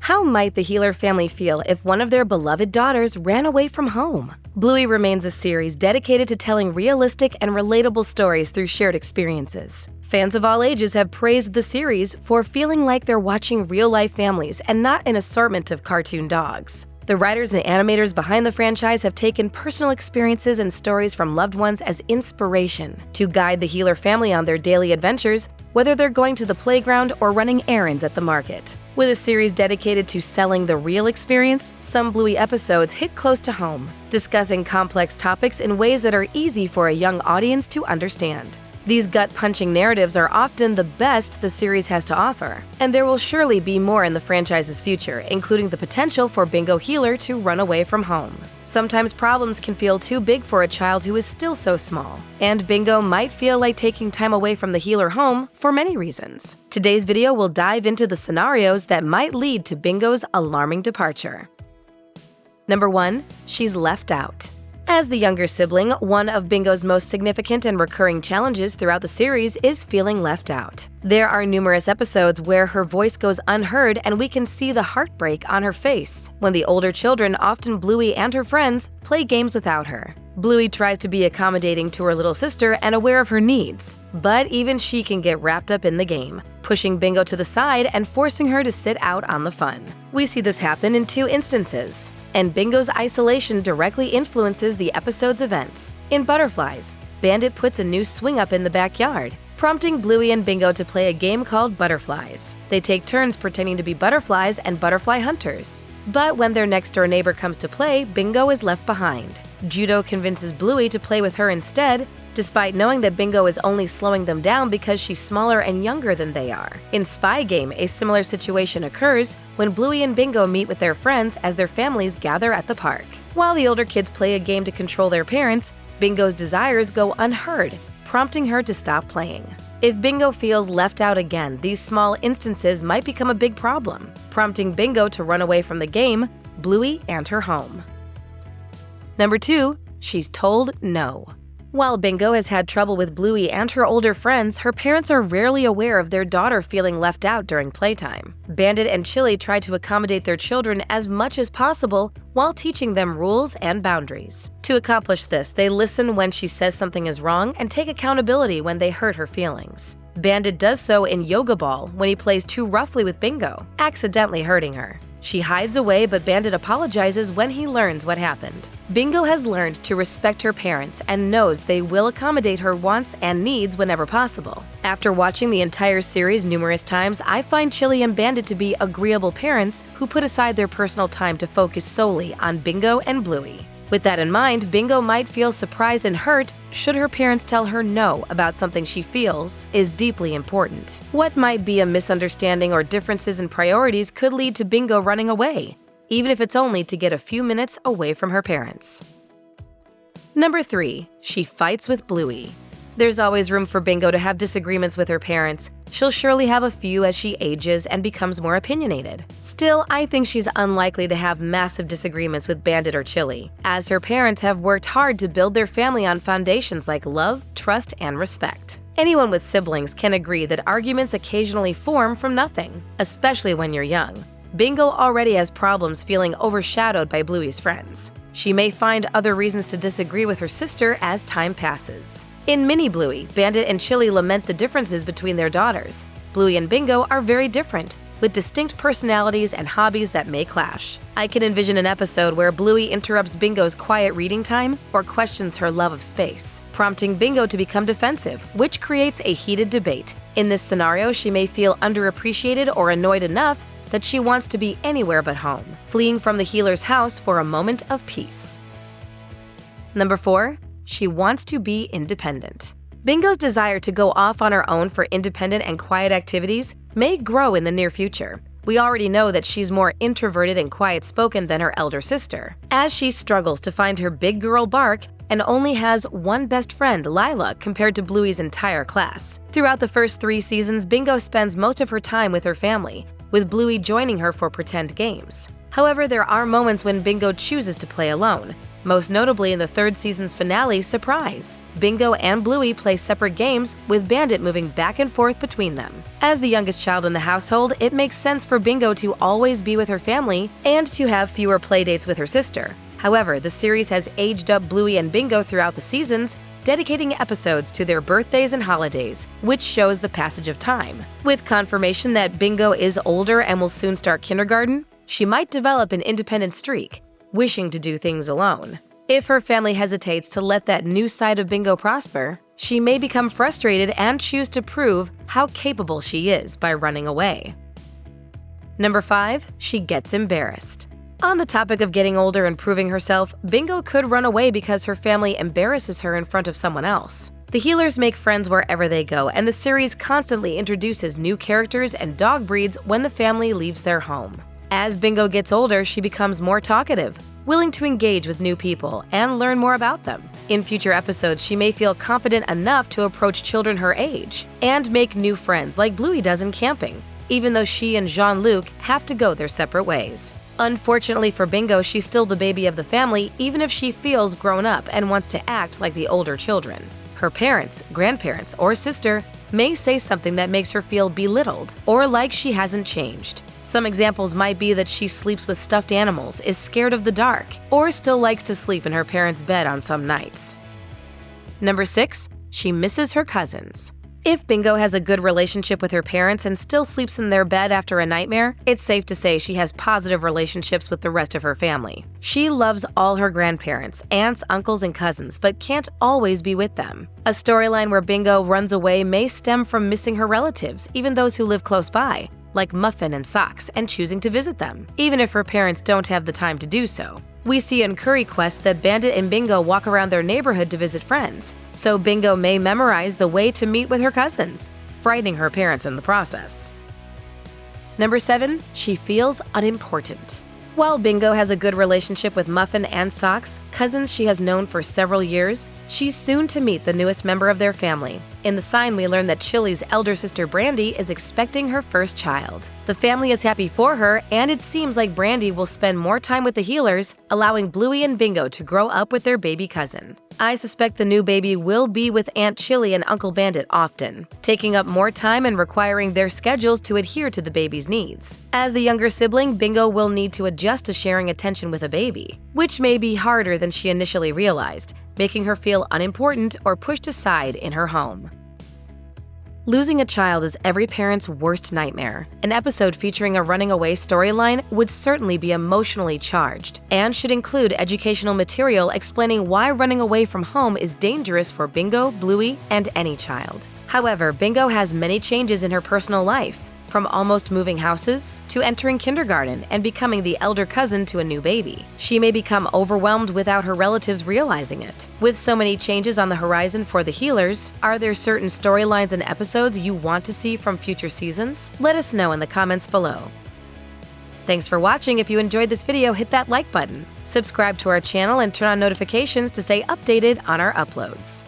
How might the Healer family feel if one of their beloved daughters ran away from home? Bluey remains a series dedicated to telling realistic and relatable stories through shared experiences. Fans of all ages have praised the series for feeling like they're watching real-life families and not an assortment of cartoon dogs. The writers and animators behind the franchise have taken personal experiences and stories from loved ones as inspiration to guide the Healer family on their daily adventures, whether they're going to the playground or running errands at the market. With a series dedicated to selling the real experience, some Bluey episodes hit close to home, discussing complex topics in ways that are easy for a young audience to understand. These gut-punching narratives are often the best the series has to offer, and there will surely be more in the franchise's future, including the potential for Bingo Healer to run away from home. Sometimes problems can feel too big for a child who is still so small, and Bingo might feel like taking time away from the Healer home for many reasons. Today's video will dive into the scenarios that might lead to Bingo's alarming departure. Number 1. She's left out. As the younger sibling, one of Bingo's most significant and recurring challenges throughout the series is feeling left out. There are numerous episodes where her voice goes unheard and we can see the heartbreak on her face when the older children, often Bluey and her friends, play games without her. Bluey tries to be accommodating to her little sister and aware of her needs, but even she can get wrapped up in the game, pushing Bingo to the side and forcing her to sit out on the fun. We see this happen in 2 instances, and Bingo's isolation directly influences the episode's events. In Butterflies, Bandit puts a new swing up in the backyard, prompting Bluey and Bingo to play a game called Butterflies. They take turns pretending to be butterflies and butterfly hunters. But when their next-door neighbor comes to play, Bingo is left behind. Judo convinces Bluey to play with her instead, despite knowing that Bingo is only slowing them down because she's smaller and younger than they are. In Spy Game, a similar situation occurs when Bluey and Bingo meet with their friends as their families gather at the park. While the older kids play a game to control their parents, Bingo's desires go unheard, prompting her to stop playing. If Bingo feels left out again, these small instances might become a big problem, prompting Bingo to run away from the game, Bluey, and her home. Number 2. She's told no. While Bingo has had trouble with Bluey and her older friends, her parents are rarely aware of their daughter feeling left out during playtime. Bandit and Chili try to accommodate their children as much as possible while teaching them rules and boundaries. To accomplish this, they listen when she says something is wrong and take accountability when they hurt her feelings. Bandit does so in Yoga Ball when he plays too roughly with Bingo, accidentally hurting her. She hides away, but Bandit apologizes when he learns what happened. Bingo has learned to respect her parents and knows they will accommodate her wants and needs whenever possible. After watching the entire series numerous times, I find Chili and Bandit to be agreeable parents who put aside their personal time to focus solely on Bingo and Bluey. With that in mind, Bingo might feel surprised and hurt should her parents tell her no about something she feels is deeply important. What might be a misunderstanding or differences in priorities could lead to Bingo running away, even if it's only to get a few minutes away from her parents. Number 3. She fights with Bluey. There's always room for Bingo to have disagreements with her parents. She'll surely have a few as she ages and becomes more opinionated. Still, I think she's unlikely to have massive disagreements with Bandit or Chili, as her parents have worked hard to build their family on foundations like love, trust, and respect. Anyone with siblings can agree that arguments occasionally form from nothing, especially when you're young. Bingo already has problems feeling overshadowed by Bluey's friends. She may find other reasons to disagree with her sister as time passes. In Mini Bluey, Bandit and Chili lament the differences between their daughters. Bluey and Bingo are very different, with distinct personalities and hobbies that may clash. I can envision an episode where Bluey interrupts Bingo's quiet reading time or questions her love of space, prompting Bingo to become defensive, which creates a heated debate. In this scenario, she may feel underappreciated or annoyed enough that she wants to be anywhere but home, fleeing from the healer's house for a moment of peace. Number 4. She wants to be independent. Bingo's desire to go off on her own for independent and quiet activities may grow in the near future. We already know that she's more introverted and quiet-spoken than her elder sister, as she struggles to find her big girl bark and only has one best friend, Lila, compared to Bluey's entire class. Throughout the first 3 seasons, Bingo spends most of her time with her family, with Bluey joining her for pretend games. However, there are moments when Bingo chooses to play alone. Most notably in the third season's finale, Surprise. Bingo and Bluey play separate games, with Bandit moving back and forth between them. As the youngest child in the household, it makes sense for Bingo to always be with her family and to have fewer playdates with her sister. However, the series has aged up Bluey and Bingo throughout the seasons, dedicating episodes to their birthdays and holidays, which shows the passage of time. With confirmation that Bingo is older and will soon start kindergarten, she might develop an independent streak, wishing to do things alone. If her family hesitates to let that new side of Bingo prosper, she may become frustrated and choose to prove how capable she is by running away. Number 5. She gets embarrassed. On the topic of getting older and proving herself, Bingo could run away because her family embarrasses her in front of someone else. The Healers make friends wherever they go, and the series constantly introduces new characters and dog breeds when the family leaves their home. As Bingo gets older, she becomes more talkative, willing to engage with new people and learn more about them. In future episodes, she may feel confident enough to approach children her age and make new friends like Bluey does in camping, even though she and Jean-Luc have to go their separate ways. Unfortunately for Bingo, she's still the baby of the family, even if she feels grown up and wants to act like the older children. Her parents, grandparents, or sister may say something that makes her feel belittled or like she hasn't changed. Some examples might be that she sleeps with stuffed animals, is scared of the dark, or still likes to sleep in her parents' bed on some nights. Number 6. She misses her cousins. If Bingo has a good relationship with her parents and still sleeps in their bed after a nightmare, it's safe to say she has positive relationships with the rest of her family. She loves all her grandparents, aunts, uncles, and cousins, but can't always be with them. A storyline where Bingo runs away may stem from missing her relatives, even those who live close by, like Muffin and Socks, and choosing to visit them, even if her parents don't have the time to do so. We see in Curry Quest that Bandit and Bingo walk around their neighborhood to visit friends, so Bingo may memorize the way to meet with her cousins, frightening her parents in the process. Number 7. She feels unimportant. While Bingo has a good relationship with Muffin and Socks, cousins she has known for several years, she's soon to meet the newest member of their family. In the sign, we learn that Chili's elder sister Brandy is expecting her first child. The family is happy for her, and it seems like Brandy will spend more time with the Healers, allowing Bluey and Bingo to grow up with their baby cousin. I suspect the new baby will be with Aunt Chili and Uncle Bandit often, taking up more time and requiring their schedules to adhere to the baby's needs. As the younger sibling, Bingo will need to adjust to sharing attention with a baby, which may be harder than she initially realized, making her feel unimportant or pushed aside in her home. Losing a child is every parent's worst nightmare. An episode featuring a running away storyline would certainly be emotionally charged and should include educational material explaining why running away from home is dangerous for Bingo, Bluey, and any child. However, Bingo has many changes in her personal life, from almost moving houses to entering kindergarten and becoming the elder cousin to a new baby. She may become overwhelmed without her relatives realizing it. With so many changes on the horizon for the Healers, are there certain storylines and episodes you want to see from future seasons? Let us know in the comments below. Thanks for watching. If you enjoyed this video, hit that like button. Subscribe to our channel and turn on notifications to stay updated on our uploads.